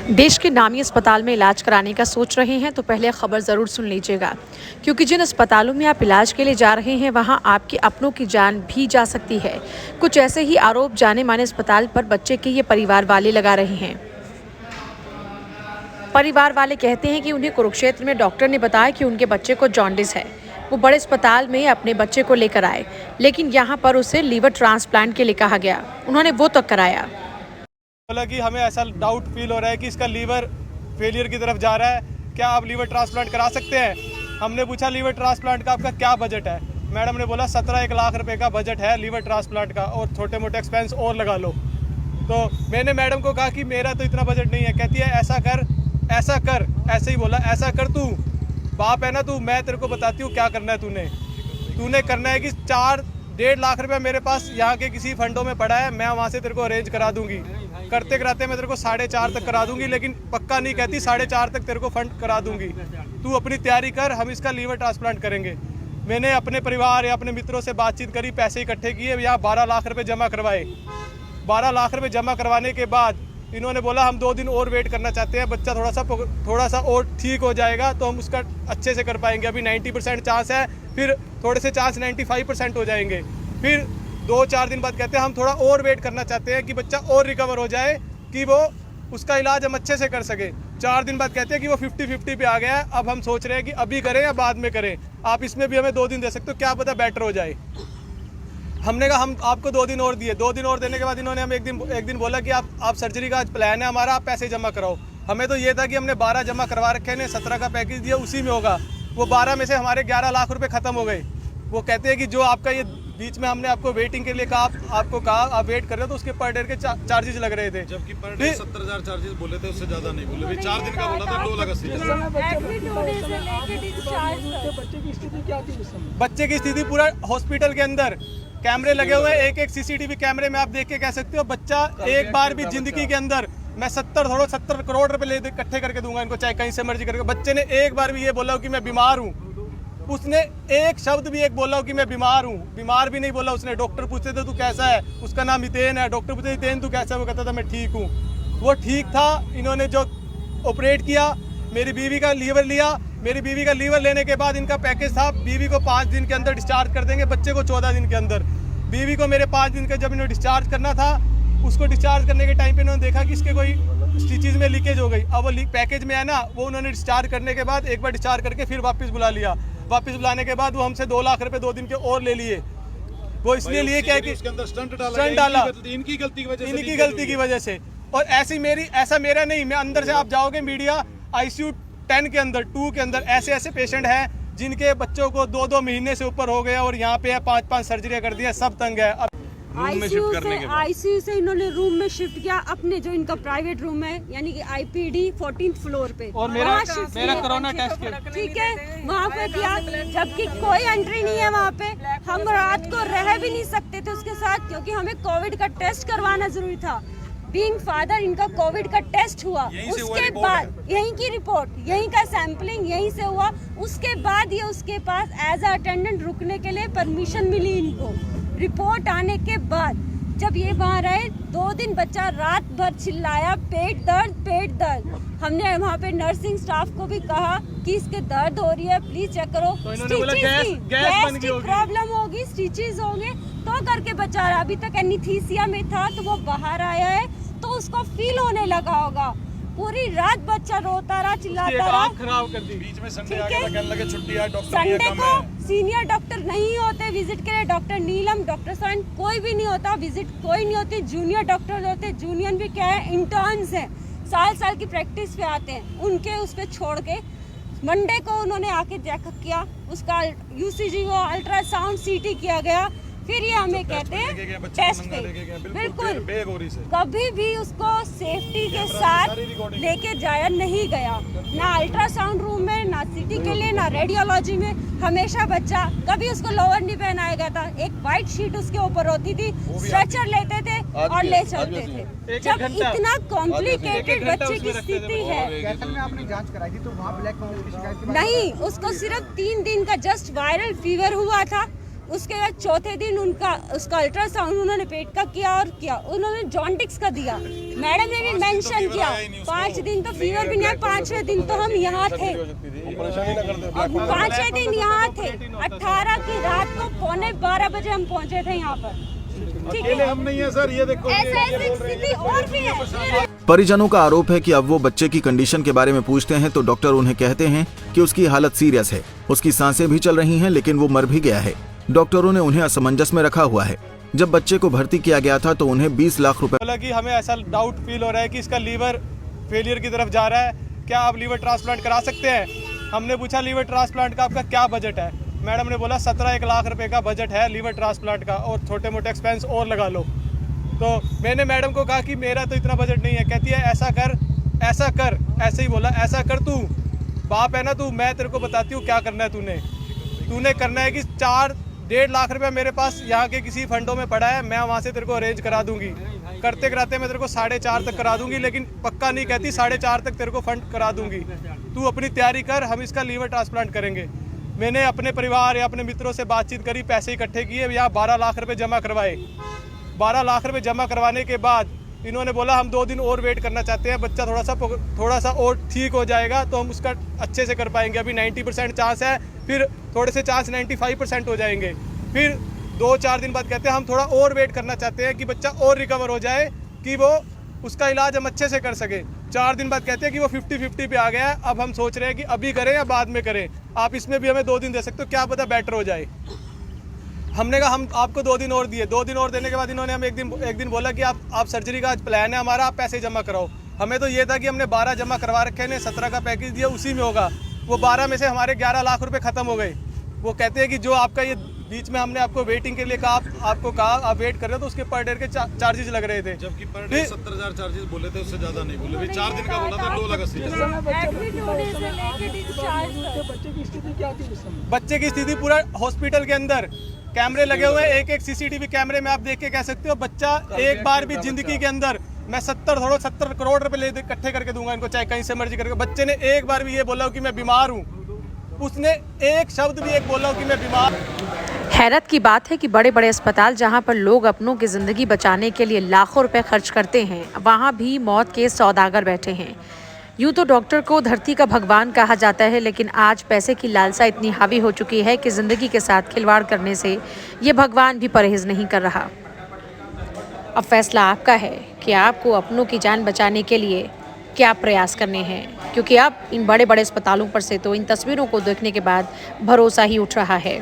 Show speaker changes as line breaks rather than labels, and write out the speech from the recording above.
देश के नामी अस्पताल में इलाज कराने का सोच रहे हैं तो पहले खबर ज़रूर सुन लीजिएगा, क्योंकि जिन अस्पतालों में आप इलाज के लिए जा रहे हैं वहां आपके अपनों की जान भी जा सकती है। कुछ ऐसे ही आरोप जाने माने अस्पताल पर बच्चे के ये परिवार वाले लगा रहे हैं। परिवार वाले कहते हैं कि उन्हें कुरुक्षेत्र में डॉक्टर ने बताया कि उनके बच्चे को जॉन्डिस है। वो बड़े अस्पताल में अपने बच्चे को लेकर आए, लेकिन यहाँ पर उसे लीवर ट्रांसप्लांट के लिए कहा गया। उन्होंने वो तक कराया।
बोला कि हमें ऐसा डाउट फील हो रहा है कि इसका लीवर फेलियर की तरफ जा रहा है, क्या आप लीवर ट्रांसप्लांट करा सकते हैं। हमने पूछा लीवर ट्रांसप्लांट का आपका क्या बजट है। मैडम ने बोला 17-1 लाख रुपए का बजट है लीवर ट्रांसप्लांट का, और छोटे मोटे एक्सपेंस और लगा लो। तो मैंने मैडम को कहा कि मेरा तो इतना बजट नहीं है। कहती है ऐसा कर, ऐसे ही बोला, ऐसा कर, तू बाप है ना तू, मैं तेरे को बताती हूँ क्या करना है। तूने करना है कि 4-1.5 लाख रुपया मेरे पास यहाँ के किसी फंडों में पड़ा है, मैं वहाँ से तेरे को अरेंज करा दूंगी। करते कराते मैं तेरे को 4.5 तक करा दूंगी, लेकिन पक्का नहीं कहती, 4.5 तक तेरे को फंड करा दूंगी। तू अपनी तैयारी कर, हम इसका लीवर ट्रांसप्लांट करेंगे। मैंने अपने परिवार या अपने मित्रों से बातचीत करी, पैसे इकट्ठे किए, यहाँ 12 लाख रुपए जमा करवाए। 12 लाख रुपए जमा करवाने के बाद इन्होंने बोला हम 2 दिन और वेट करना चाहते हैं, बच्चा थोड़ा सा और ठीक हो जाएगा तो हम उसका अच्छे से कर पाएंगे। अभी 90% चांस है, फिर थोड़े से चांस 95% हो जाएंगे। फिर 2-4 दिन बाद कहते हैं हम थोड़ा और वेट करना चाहते हैं कि बच्चा और रिकवर हो जाए, कि वो उसका इलाज हम अच्छे से कर सके। 4 दिन बाद कहते हैं कि वो 50-50 पे आ गया है, अब हम सोच रहे हैं कि अभी करें या बाद में करें, आप इसमें भी हमें 2 दिन दे सकते हो, क्या पता बेटर हो जाए। हमने कहा हम आपको 2 दिन और दिए। 2 दिन और देने के बाद इन्होंने हमें एक दिन बोला कि आप सर्जरी का आज प्लान है हमारा, आप पैसे जमा कराओ। हमें तो ये था कि हमने 12 जमा करवा रखे हैं, 17 का पैकेज दिया, उसी में होगा। वो 12 में से हमारे 11 लाख रुपए खत्म हो गए। वो कहते हैं कि जो आपका ये बीच में हमने आपको वेटिंग के लिए कहा, आपको कहा आप वेट कर रहे हो, तो उसके पर डे के चार्जेस लग रहे थे,
जबकि पर डे 70,000 चार्जेस बोले थे, उससे ज्यादा नहीं बोले। 4 दिन का बोला था, 2 लाख 80,000।
बच्चे की स्थिति पूरा हॉस्पिटल के अंदर कैमरे लगे हुए हैं, एक सीसीटीवी कैमरे में आप देख के कह सकते हो। बच्चा एक बार भी जिंदगी के अंदर, मैं 70 करोड़ रुपए इकट्ठे करके दूंगा इनको, चाहे कहीं से मर्जी करके। बच्चे ने एक बार भी ये बोला कि मैं बीमार हूँ, उसने एक शब्द भी एक बोला कि मैं बीमार हूँ, बीमार भी नहीं बोला उसने। डॉक्टर पूछते थे तू कैसा है, उसका नाम हितेन है, डॉक्टर पूछते हितेन तू कैसा है, वो कहता था मैं ठीक हूँ। वो ठीक था। इन्होंने जो ऑपरेट किया, मेरी बीवी का लीवर लिया। मेरी बीवी का लीवर लेने के बाद इनका पैकेज था, बीवी को 5 दिन के अंदर डिस्चार्ज कर देंगे, बच्चे को 14 दिन के अंदर। बीवी को मेरे 5 दिन के जब इन्होंने डिस्चार्ज करना था, उसको डिस्चार्ज करने के टाइम पे इन्होंने देखा कि इसके कोई स्टिचेज में लीकेज हो गई। अब वो पैकेज में है ना, वो उन्होंने डिस्चार्ज करने के बाद एक बार डिस्चार्ज करके फिर वापस बुला लिया। वापस बुलाने के बाद वो हमसे 2 लाख रुपए 2 दिन के और ले लिए। वो इसलिए लिए क्या कि
उसके अंदर स्टंट
डाला
इनकी गलती
की वजह से। और ऐसा मेरा नहीं, मैं अंदर से आप जाओगे मीडिया, ICU 10 के अंदर, 2 के अंदर ऐसे पेशेंट हैं जिनके बच्चों को 2-2 महीने से ऊपर हो गया, और यहाँ पे 5-5 सर्जरियां कर दी है, सब तंग है।
आईसीयू से इन्होंने रूम में शिफ्ट किया, अपने जो इनका प्राइवेट रूम है, यानी कि IPD 14th फ्लोर पे,
और मेरा कोरोना टेस्ट किया,
ठीक है, वहाँ पे किया, जबकि कोई एंट्री नहीं है वहाँ पे। हम रात को रह भी नहीं सकते थे उसके साथ, क्योंकि हमें कोविड का टेस्ट करवाना जरूरी था। बीइंग फादर, इनका कोविड का टेस्ट हुआ, उसके बाद यहीं की रिपोर्ट, यहीं का सैंपलिंग यहीं से हुआ, उसके बाद ये उसके पास एज अ अटेंडेंट रुकने के लिए परमिशन मिली इनको। रिपोर्ट आने के बाद जब ये वहाँ रहे 2 दिन, बच्चा रात भर चिल्लाया, पेट दर्द। हमने वहाँ पे नर्सिंग स्टाफ को भी कहा कि इसके दर्द हो रही है, प्लीज चेक करो। गैस की प्रॉब्लम होगी, स्टिचेस होंगे, तो करके बचा रहा। अभी तक एनीस्थीसिया में था, तो वो बाहर आया है, तो उसको फील होने लगा होगा। पूरी रात बच्चा रोता रहा, चिल्लाता रहा।
खराब कर दी।
बीच में संडे आके कहने लगे छुट्टी है, डॉक्टर
संडे को सीनियर डॉक्टर नहीं होते विजिट के लिए, डॉक्टर नीलम, डॉक्टर सन, कोई भी नहीं होता विजिट, कोई नहीं होती। जूनियर डॉक्टर होते, जूनियर भी क्या है, इंटर्न्स हैं, साल की प्रैक्टिस पे आते हैं, उनके उस पर छोड़ के मंडे को उन्होंने आके चेकअप किया, उसका UCG को अल्ट्रासाउंड CT किया गया। फिर ये हमें कहते हैं टेस्ट पे, बिल्कुल कभी भी उसको सेफ्टी के साथ लेके जाया नहीं गया, ना अल्ट्रासाउंड रूम में, ना CT के लिए, ना रेडियोलॉजी में। हमेशा बच्चा, कभी उसको लोअर नहीं पहनाया गया था, एक वाइट शीट उसके ऊपर होती थी, स्ट्रेचर लेते थे और ले चलते थे। जब इतना कॉम्प्लिकेटेड बच्चे की स्थिति है,
आपने जांच कराई थी तो वहाँ ब्लैक फंगस की शिकायत
नहीं, उसको सिर्फ 3 दिन का जस्ट वायरल फीवर हुआ था, उसके बाद चौथे दिन उसका अल्ट्रासाउंड उन्होंने पेट का किया और उन्होंने जॉन्डिस का दिया। मैडम ने भी मेंशन किया 5 दिन तो फीवर भी नहीं है, 5वें दिन तो हम यहाँ थे, 5वें दिन यहाँ थे। 18 की रात को 11:15 बजे हम पहुँचे थे यहाँ पर। ठीक है,
हम नहीं है सर, ये देखो
ऐसी स्थिति और भी है।
परिजनों का आरोप है कि अब वो बच्चे की कंडीशन के बारे में पूछते हैं तो डॉक्टर उन्हें कहते हैं कि उसकी हालत सीरियस है, उसकी सांसें भी चल रही हैं लेकिन वो मर भी गया है। डॉक्टरों ने उन्हें असमंजस में रखा हुआ है। जब बच्चे को भर्ती किया गया था तो उन्हें 20 लाख रुपए
बोला कि हमें ऐसा डाउट फील हो रहा है कि इसका लीवर फेलियर की तरफ जा रहा है, क्या आप लीवर ट्रांसप्लांट करा सकते हैं। हमने पूछा लीवर ट्रांसप्लांट का आपका क्या बजट है। मैडम ने बोला 17-1 लाख रुपए का बजट है लीवर ट्रांसप्लांट का और छोटे मोटे एक्सपेंस और लगा लो। तो मैंने मैडम को कहा कि मेरा तो इतना बजट नहीं है। कहती है ऐसा कर, ऐसे ही बोला, ऐसा कर, तू बाप है ना तू, मैं तेरे को बताती हूँ क्या करना है। तूने करना है कि 4-1.5 लाख रुपया मेरे पास यहाँ के किसी फंडों में पड़ा है, मैं वहाँ से तेरे को अरेंज करा दूंगी। करते कराते मैं तेरे को 4.5 तक करा दूंगी, लेकिन पक्का नहीं कहती 4.5 तक तेरे को फंड करा दूंगी। तू अपनी तैयारी कर, हम इसका लीवर ट्रांसप्लांट करेंगे। मैंने अपने परिवार या अपने मित्रों से बातचीत करी, पैसे इकट्ठे किए, यहाँ 12 लाख रुपये जमा करवाए। 12 लाख रुपये जमा करवाने के बाद इन्होंने बोला हम 2 दिन और वेट करना चाहते हैं, बच्चा थोड़ा सा और ठीक हो जाएगा तो हम उसका अच्छे से कर पाएंगे। अभी 90% चांस है, फिर थोड़े से चांस 95% हो जाएंगे। फिर 2-4 दिन बाद कहते हैं हम थोड़ा और वेट करना चाहते हैं कि बच्चा और रिकवर हो जाए कि वो उसका इलाज हम अच्छे से कर सके। 4 दिन बाद कहते हैं कि वो 50-50 पे आ गया है, अब हम सोच रहे हैं कि अभी करें या बाद में करें। आप इसमें भी हमें 2 दिन दे सकते हो, क्या पता बेटर हो जाए। हमने कहा हम आपको 2 दिन और दिए। 2 दिन और देने के बाद इन्होंने हमें एक दिन बोला कि आप सर्जरी का आज प्लान है हमारा, आप पैसे जमा कराओ। हमें तो ये था कि हमने 12 जमा करवा रखे हैं, 17 का पैकेज दिया, उसी में होगा। वो 12 में से हमारे 11 लाख रुपए खत्म हो गए। वो कहते हैं कि जो आपका ये बीच में हमने आपको वेटिंग के लिए कहा, आपको कहा आप वेट कर रहे हो, तो उसके पर डे के चार्जेस लग रहे थे।
जबकि पर डे 70,000 चार्जेस बोले थे, उससे ज्यादा नहीं बोले। 4 दिन का बोला था, 2,80,000।
एडमिट होने से लेके डिस्चार्ज तक।
बच्चे की स्थिति क्या थी उस समय?
बच्चे की स्थिति पूरा हॉस्पिटल के अंदर कैमरे लगे हुए हैं, एक CCTV कैमरे में आप देख के कह सकते हो। बच्चा एक बार भी जिंदगी के अंदर, मैं 70 करोड़ रुपए इकट्ठे करके दूंगा इनको, चाहे कहीं से मर्जी करके। बच्चे ने एक बार भी ये बोला हो कि मैं बीमार हूँ, उसने एक शब्द भी एक बोला हो कि मैं बीमार।
हैरत की बात है कि बड़े बड़े अस्पताल जहां पर लोग अपनों की ज़िंदगी बचाने के लिए लाखों रुपए खर्च करते हैं, वहां भी मौत के सौदागर बैठे हैं। यूं तो डॉक्टर को धरती का भगवान कहा जाता है, लेकिन आज पैसे की लालसा इतनी हावी हो चुकी है कि ज़िंदगी के साथ खिलवाड़ करने से ये भगवान भी परहेज़ नहीं कर रहा। अब फैसला आपका है कि आपको अपनों की जान बचाने के लिए क्या प्रयास करने हैं, क्योंकि अब इन बड़े बड़े अस्पतालों पर से तो इन तस्वीरों को देखने के बाद भरोसा ही उठ रहा है।